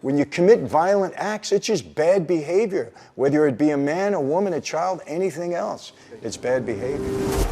When you commit violent acts, it's just bad behavior. Whether it be a man, a woman, a child, anything else, it's bad behavior.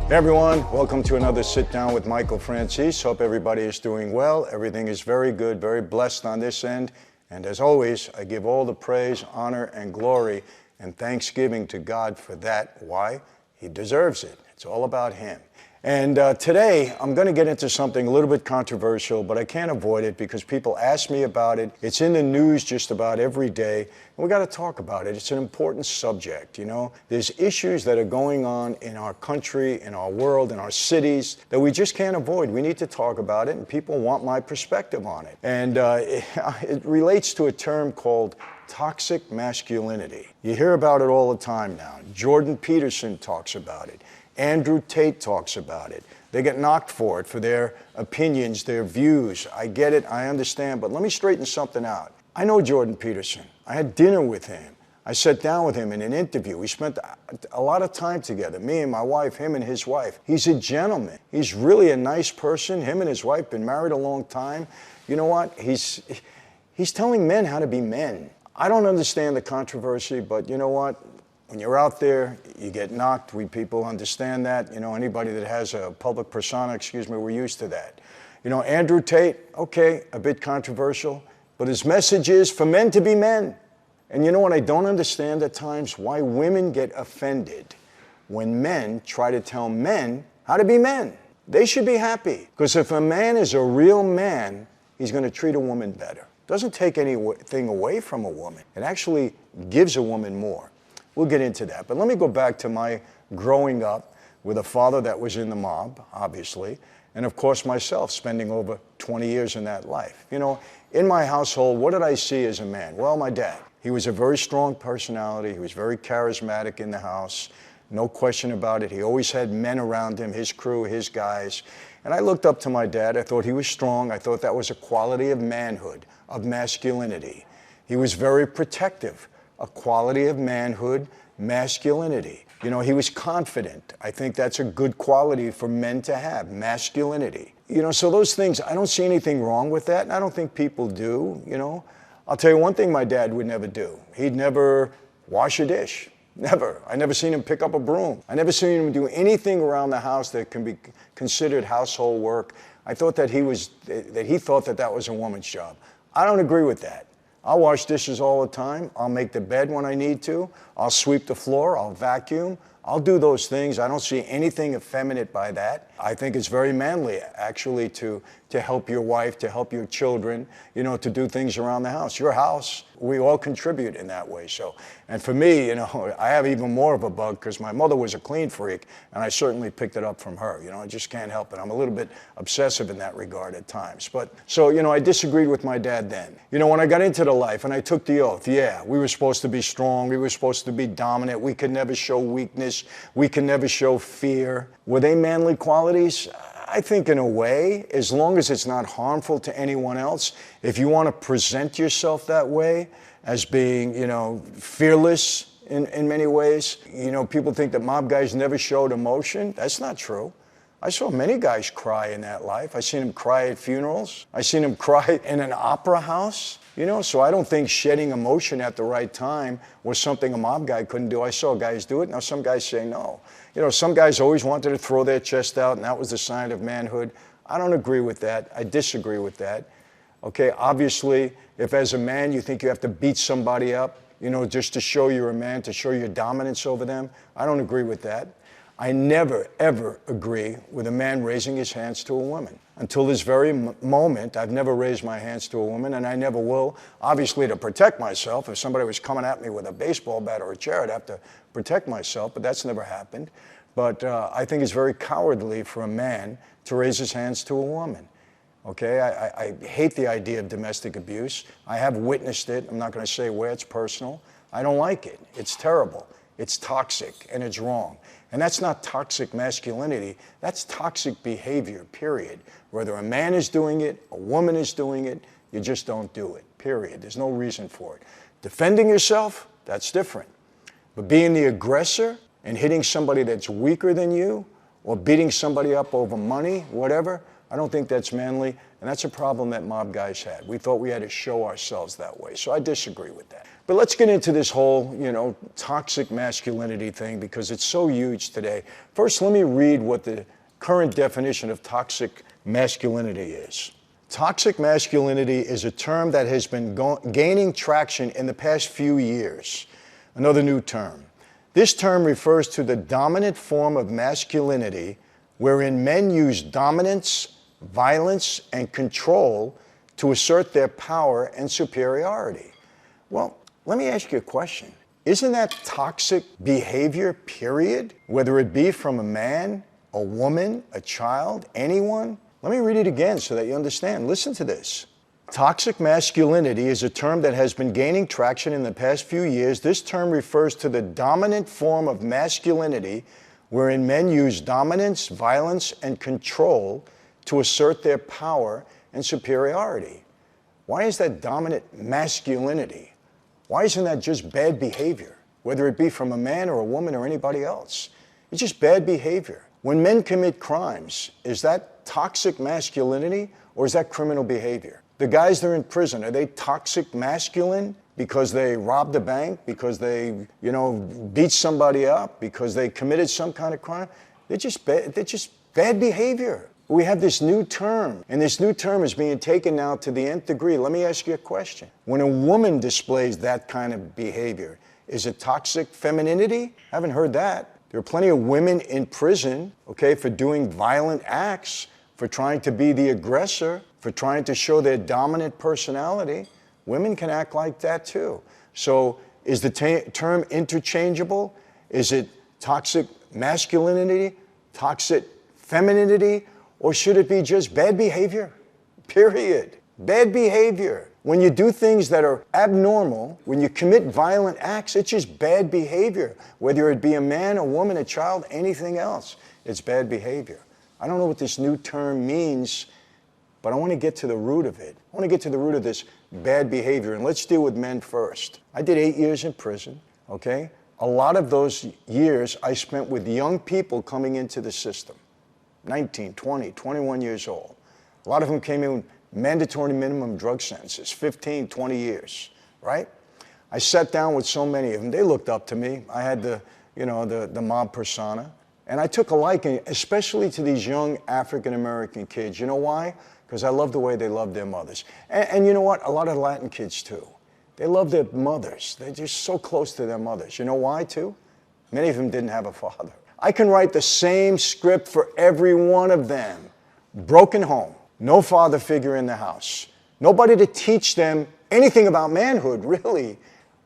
Hey everyone, welcome to another Sit Down with Michael Franzese. Hope everybody is doing well. Everything is very good, very blessed on this end. And as always, I give all the praise, honor, and glory and thanksgiving to God for that. Why? He deserves it. It's all about Him. And today, I'm going to get into something a little bit controversial, but I can't avoid it because people ask me about it. It's in the news just about every day, and we got to talk about it. It's an important subject, you know. There's issues that are going on in our country, in our world, in our cities that we just can't avoid. We need to talk about it, and people want my perspective on it. And it relates to a term called toxic masculinity. You hear about it all the time now. Jordan Peterson talks about it. Andrew Tate talks about it. They get knocked for it, for their opinions, their views. I get it, I understand, but let me straighten something out. I know Jordan Peterson. I had dinner with him. I sat down with him in an interview. We spent a lot of time together, me and my wife, him and his wife. He's a gentleman. He's really a nice person. Him and his wife been married a long time. You know what? He's telling men how to be men. I don't understand the controversy, but you know what? When you're out there, you get knocked. We people understand that. You know, anybody that has a public persona, we're used to that. You know, Andrew Tate, okay, a bit controversial, but his message is for men to be men. And you know what I don't understand at times? Why women get offended when men try to tell men how to be men. They should be happy. Because if a man is a real man, he's going to treat a woman better. Doesn't take anything away from a woman. It actually gives a woman more. We'll get into that. But let me go back to my growing up with a father that was in the mob, obviously, and of course myself spending over 20 years in that life. You know, in my household, what did I see as a man? Well, my dad. He was a very strong personality. He was very charismatic in the house. No question about it. He always had men around him, his crew, his guys. And I looked up to my dad. I thought he was strong. I thought that was a quality of manhood, of masculinity. He was very protective. A quality of manhood, masculinity. You know, he was confident. I think that's a good quality for men to have, masculinity. You know, so those things, I don't see anything wrong with that, and I don't think people do, you know. I'll tell you one thing my dad would never do. He'd never wash a dish. Never. I never seen him pick up a broom. I never seen him do anything around the house that can be considered household work. I thought that he thought that was a woman's job. I don't agree with that. I'll wash dishes all the time. I'll make the bed when I need to. I'll sweep the floor. I'll vacuum. I'll do those things. I don't see anything effeminate by that. I think it's very manly, actually, to help your wife, to help your children, you know, to do things around the house. Your house, we all contribute in that way. So, and for me, you know, I have even more of a bug because my mother was a clean freak, and I certainly picked it up from her. You know, I just can't help it. I'm a little bit obsessive in that regard at times. But, so, you know, I disagreed with my dad then. You know, when I got into the life and I took the oath, yeah, we were supposed to be strong. We were supposed to be dominant. We could never show weakness. We could never show fear. Were they manly qualities? I think in a way, as long as it's not harmful to anyone else, if you want to present yourself that way as being, you know, fearless in many ways, you know, people think that mob guys never showed emotion. That's not true. I saw many guys cry in that life. I seen them cry at funerals. I seen them cry in an opera house. You know, so I don't think shedding emotion at the right time was something a mob guy couldn't do. I saw guys do it. Now some guys say no. You know, some guys always wanted to throw their chest out, and that was the sign of manhood. I don't agree with that. I disagree with that. Okay, obviously, if as a man you think you have to beat somebody up, you know, just to show you're a man, to show your dominance over them, I don't agree with that. I never, ever agree with a man raising his hands to a woman. Until this very moment, I've never raised my hands to a woman, and I never will. Obviously, to protect myself. If somebody was coming at me with a baseball bat or a chair, I'd have to protect myself, but that's never happened. But I think it's very cowardly for a man to raise his hands to a woman. Okay, I hate the idea of domestic abuse. I have witnessed it. I'm not going to say where, it's personal. I don't like it. It's terrible. It's toxic and it's wrong. And that's not toxic masculinity. That's toxic behavior, period. Whether a man is doing it, a woman is doing it, you just don't do it, period. There's no reason for it. Defending yourself, that's different. But being the aggressor and hitting somebody that's weaker than you, or beating somebody up over money, whatever, I don't think that's manly, and that's a problem that mob guys had. We thought we had to show ourselves that way, so I disagree with that. But let's get into this whole, toxic masculinity thing, because it's so huge today. First, let me read what the current definition of toxic masculinity is. Toxic masculinity is a term that has been gaining traction in the past few years. Another new term. This term refers to the dominant form of masculinity wherein men use dominance, violence, and control to assert their power and superiority. Well, let me ask you a question. Isn't that toxic behavior, period? Whether it be from a man, a woman, a child, anyone? Let me read it again so that you understand. Listen to this. Toxic masculinity is a term that has been gaining traction in the past few years. This term refers to the dominant form of masculinity wherein men use dominance, violence, and control to assert their power and superiority. Why is that dominant masculinity? Why isn't that just bad behavior, whether it be from a man or a woman or anybody else? It's just bad behavior. When men commit crimes, is that toxic masculinity or is that criminal behavior? The guys that are in prison, are they toxic masculine because they robbed a bank, because they, beat somebody up, because they committed some kind of crime? They're just bad behavior. We have this new term, and this new term is being taken now to the nth degree. Let me ask you a question. When a woman displays that kind of behavior, is it toxic femininity? I haven't heard that. There are plenty of women in prison, for doing violent acts, for trying to be the aggressor, for trying to show their dominant personality. Women can act like that too. So is the term interchangeable? Is it toxic masculinity, toxic femininity, or should it be just bad behavior? Period. Bad behavior. When you do things that are abnormal, when you commit violent acts, it's just bad behavior. Whether it be a man, a woman, a child, anything else, it's bad behavior. I don't know what this new term means, but I want to get to the root of it. I want to get to the root of this bad behavior, and let's deal with men first. I did 8 years in prison, A lot of those years I spent with young people coming into the system, 19, 20, 21 years old. A lot of them came in with mandatory minimum drug sentences, 15, 20 years, right? I sat down with so many of them. They looked up to me. I had the mob persona. And I took a liking, especially to these young African-American kids. You know why? Because I love the way they love their mothers. And you know what? A lot of Latin kids, too. They love their mothers. They're just so close to their mothers. You know why, too? Many of them didn't have a father. I can write the same script for every one of them. Broken home. No father figure in the house. Nobody to teach them anything about manhood, really.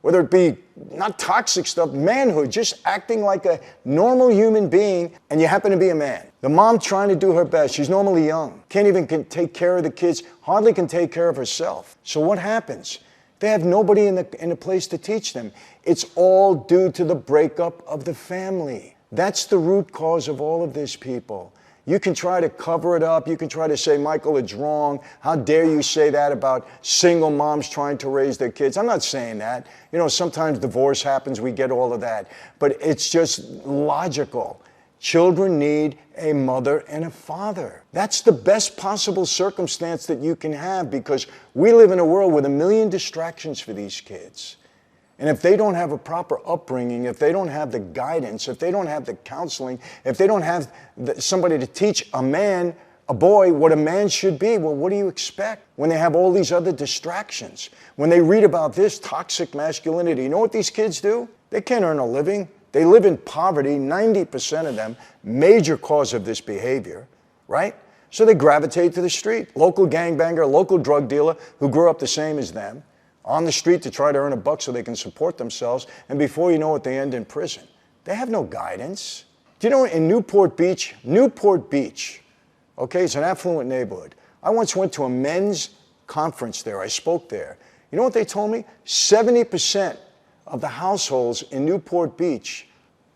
Whether it be not toxic stuff, manhood, just acting like a normal human being, and you happen to be a man. The mom trying to do her best. She's normally young. Can't even take care of the kids. Hardly can take care of herself. So what happens? They have nobody in the place to teach them. It's all due to the breakup of the family. That's the root cause of all of this, people. You can try to cover it up. You can try to say, Michael, it's wrong. How dare you say that about single moms trying to raise their kids? I'm not saying that. Sometimes divorce happens. We get all of that. But it's just logical. Children need a mother and a father. That's the best possible circumstance that you can have, because we live in a world with a million distractions for these kids. And if they don't have a proper upbringing, if they don't have the guidance, if they don't have the counseling, if they don't have somebody to teach a boy what a man should be, well, what do you expect when they have all these other distractions? When they read about this toxic masculinity, you know what these kids do? They can't earn a living. They live in poverty, 90% of them, major cause of this behavior, right? So they gravitate to the street. Local gangbanger, local drug dealer who grew up the same as them, on the street to try to earn a buck so they can support themselves, and before you know it, they end in prison. They have no guidance. Do you know in Newport Beach, it's an affluent neighborhood, I once went to a men's conference there. I spoke there. You know what they told me? 70% of the households in Newport Beach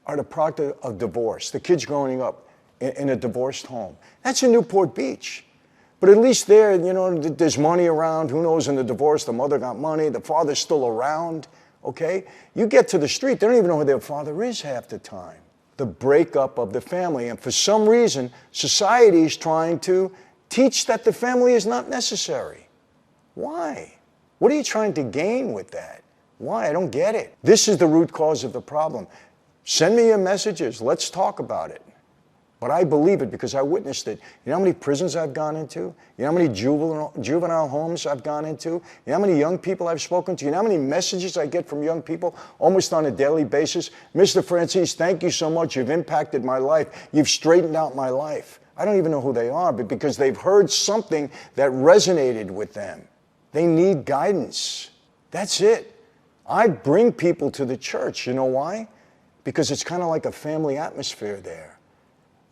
are the product of divorce. The kids growing up in a divorced home. That's in Newport Beach. But at least there, you know, there's money around. Who knows, in the divorce, the mother got money, the father's still around, okay? You get to the street, they don't even know who their father is half the time. The breakup of the family. And for some reason, society is trying to teach that the family is not necessary. Why? What are you trying to gain with that? Why? I don't get it. This is the root cause of the problem. Send me your messages. Let's talk about it. But I believe it because I witnessed it. You know how many prisons I've gone into? You know how many juvenile homes I've gone into? You know how many young people I've spoken to? You know how many messages I get from young people almost on a daily basis? Mr. Franzese, thank you so much. You've impacted my life. You've straightened out my life. I don't even know who they are, but because they've heard something that resonated with them. They need guidance. That's it. I bring people to the church. You know why? Because it's kind of like a family atmosphere there.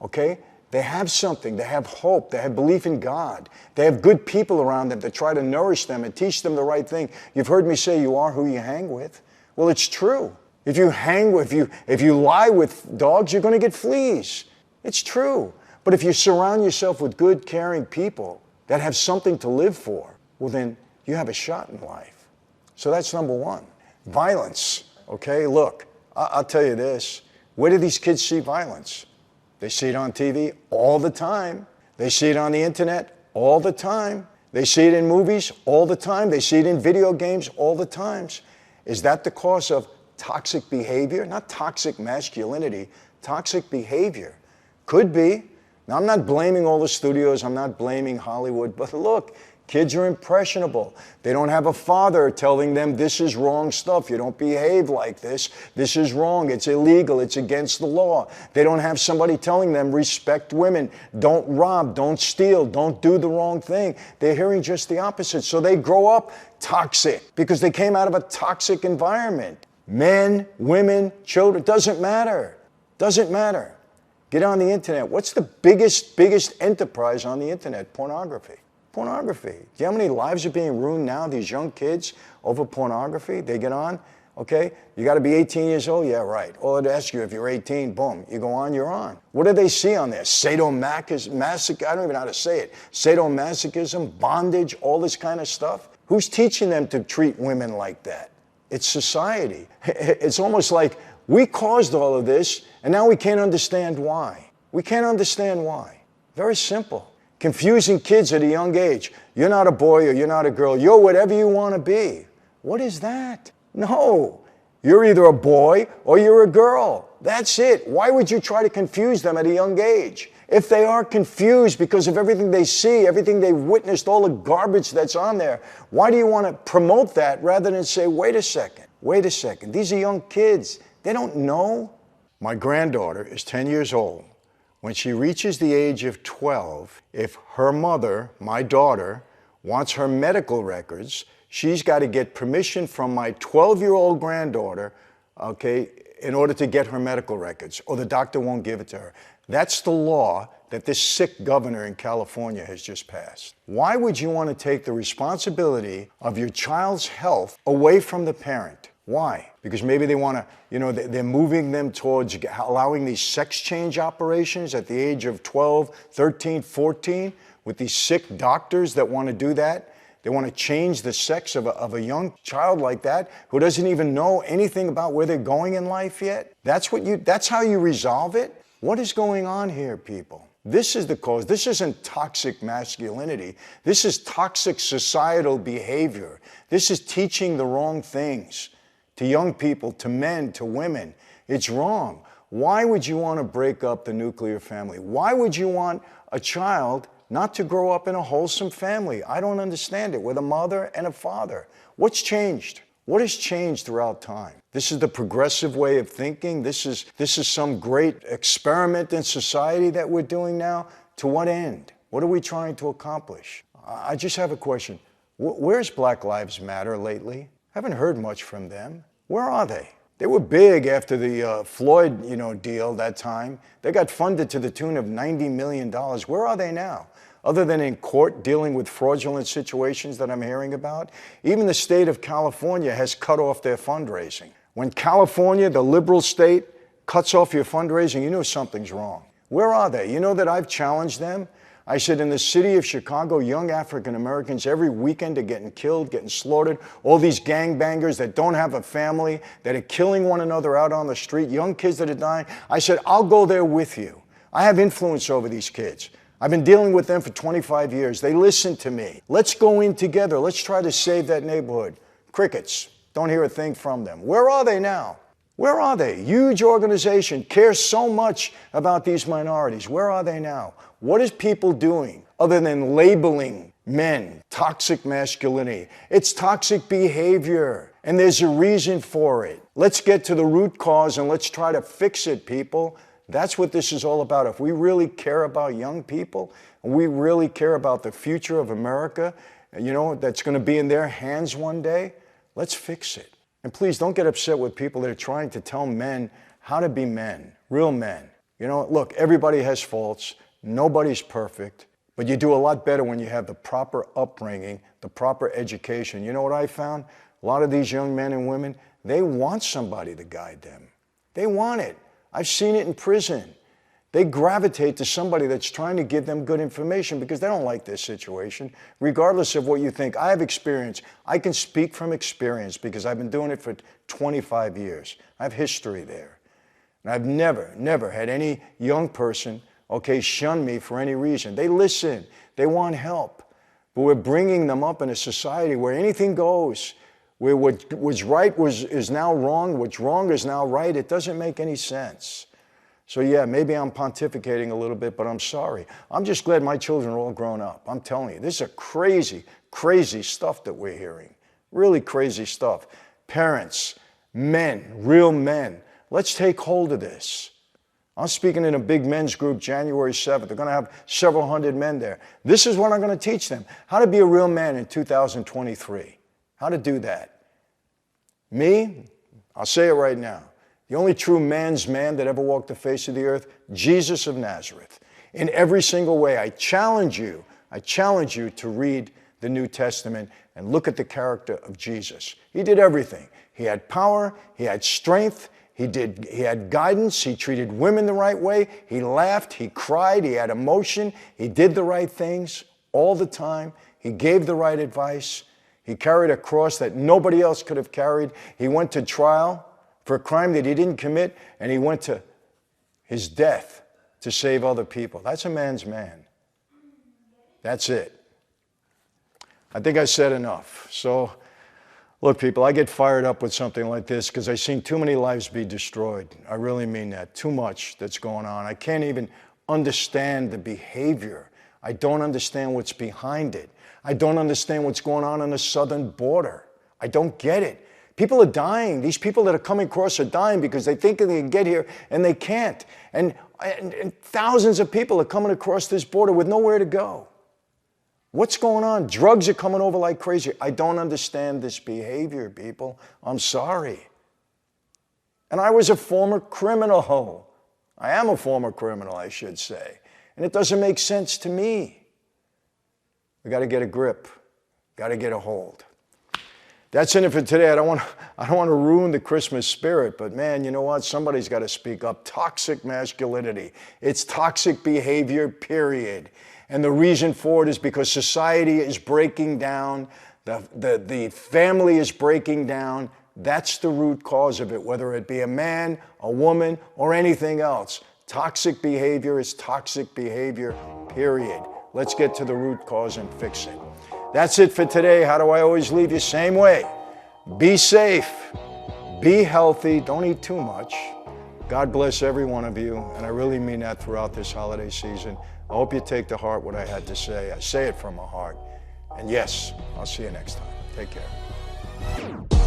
Okay? They have something. They have hope. They have belief in God. They have good people around them that try to nourish them and teach them the right thing. You've heard me say you are who you hang with. Well, it's true. If you lie with dogs, you're going to get fleas. It's true. But if you surround yourself with good, caring people that have something to live for, well, then you have a shot in life. So that's number one. Violence. Okay? Look, I'll tell you this. Where do these kids see violence? They see it on TV all the time. They see it on the internet all the time. They see it in movies all the time. They see it in video games all the times. Is that the cause of toxic behavior? Not toxic masculinity, toxic behavior. Could be. Now, I'm not blaming all the studios. I'm not blaming Hollywood. But look, kids are impressionable. They don't have a father telling them this is wrong stuff. You don't behave like this. This is wrong. It's illegal. It's against the law. They don't have somebody telling them respect women. Don't rob. Don't steal. Don't do the wrong thing. They're hearing just the opposite. So they grow up toxic because they came out of a toxic environment. Men, women, children, doesn't matter. Doesn't matter. Get on the internet. What's the biggest enterprise on the internet? Pornography. Pornography. Do you know how many lives are being ruined now, these young kids, over pornography? They get on, okay? You got to be 18 years old? Yeah, right. All it asks you, if you're 18, boom, you go on, you're on. What do they see on there? Sadomasochism, I don't even know how to say it. Sadomasochism, bondage, all this kind of stuff. Who's teaching them to treat women like that? It's society. It's almost like we caused all of this, and now we can't understand why. We can't understand why. Very simple. Confusing kids at a young age. You're not a boy or you're not a girl. You're whatever you want to be. What is that? No. You're either a boy or you're a girl. That's it. Why would you try to confuse them at a young age? If they are confused because of everything they see, everything they've witnessed, all the garbage that's on there, why do you want to promote that rather than say, wait a second, these are young kids. They don't know. My granddaughter is 10 years old. When she reaches the age of 12, if her mother, my daughter, wants her medical records, she's got to get permission from my 12-year-old granddaughter, okay, in order to get her medical records, or the doctor won't give it to her. That's the law that this sick governor in California has just passed. Why would you want to take the responsibility of your child's health away from the parent? Why? Because maybe they want to, they're moving them towards allowing these sex change operations at the age of 12, 13, 14, with these sick doctors that want to do that. They want to change the sex of a young child like that who doesn't even know anything about where they're going in life yet. That's how you resolve it? What is going on here, people? This is the cause. This isn't toxic masculinity. This is toxic societal behavior. This is teaching the wrong things to young people, to men, to women. It's wrong. Why would you want to break up the nuclear family? Why would you want a child not to grow up in a wholesome family? I don't understand it, with a mother and a father. What's changed? What has changed throughout time? This is the progressive way of thinking. This is some great experiment in society that we're doing now. To what end? What are we trying to accomplish? I just have a question. Where's Black Lives Matter lately? Haven't heard much from them. Where are they? They were big after the Floyd, deal that time. They got funded to the tune of $90 million. Where are they now? other than in court dealing with fraudulent situations that I'm hearing about? Even the state of California has cut off their fundraising. When California, the liberal state, cuts off your fundraising, you know something's wrong. Where are they? You know that I've challenged them? I said in the city of Chicago, young African Americans every weekend are getting killed, getting slaughtered. All these gangbangers that don't have a family, that are killing one another out on the street, young kids that are dying. I said, I'll go there with you. I have influence over these kids. I've been dealing with them for 25 years. They listen to me. Let's go in together. Let's try to save that neighborhood. Crickets. Don't hear a thing from them. Where are they now? Where are they? Huge organization, cares so much about these minorities. Where are they now? What is people doing other than labeling men toxic masculinity? It's toxic behavior, and there's a reason for it. Let's get to the root cause and let's try to fix it, people. That's what this is all about. If we really care about young people, and we really care about the future of America, you know, that's going to be in their hands one day, let's fix it. And please don't get upset with people that are trying to tell men how to be men, real men. You know, look, everybody has faults. Nobody's perfect. But you do a lot better when you have the proper upbringing, the proper education. You know what I found? A lot of these young men and women, they want somebody to guide them. They want it. I've seen it in prison. They gravitate to somebody that's trying to give them good information because they don't like their situation, regardless of what you think. I have experience. I can speak from experience because I've been doing it for 25 years. I have history there. And I've never had any young person, shun me for any reason. They listen. They want help. But we're bringing them up in a society where anything goes, where what was right is now wrong, what's wrong is now right. It doesn't make any sense. So yeah, maybe I'm pontificating a little bit, but I'm sorry. I'm just glad my children are all grown up. I'm telling you, this is a crazy, crazy stuff that we're hearing. Really crazy stuff. Parents, men, real men, let's take hold of this. I'm speaking in a big men's group January 7th. They're going to have several hundred men there. This is what I'm going to teach them. How to be a real man in 2023. How to do that. Me, I'll say it right now. The only true man's man that ever walked the face of the earth, Jesus of Nazareth. In every single way, I challenge you to read the New Testament and look at the character of Jesus. He did everything. He had power, he had strength, he had guidance, he treated women the right way, he laughed, he cried, he had emotion, he did the right things all the time, he gave the right advice, he carried a cross that nobody else could have carried, he went to trial for a crime that he didn't commit, and he went to his death to save other people. That's a man's man. That's it. I think I said enough. So, look, people, I get fired up with something like this because I've seen too many lives be destroyed. I really mean that. Too much that's going on. I can't even understand the behavior. I don't understand what's behind it. I don't understand what's going on the southern border. I don't get it. People are dying. These people that are coming across are dying because they think they can get here and they can't. And thousands of people are coming across this border with nowhere to go. What's going on? Drugs are coming over like crazy. I don't understand this behavior, people. I'm sorry. And I was a former criminal. I am a former criminal, I should say. And it doesn't make sense to me. We got to get a grip. Got to get a hold. That's it for today. I don't want to ruin the Christmas spirit, but man, you know what? Somebody's got to speak up. Toxic masculinity. It's toxic behavior, period. And the reason for it is because society is breaking down. The family is breaking down. That's the root cause of it, whether it be a man, a woman, or anything else. Toxic behavior is toxic behavior, period. Let's get to the root cause and fix it. That's it for today. How do I always leave you? Same way. Be safe. Be healthy. Don't eat too much. God bless every one of you. And I really mean that throughout this holiday season. I hope you take to heart what I had to say. I say it from my heart. And yes, I'll see you next time. Take care.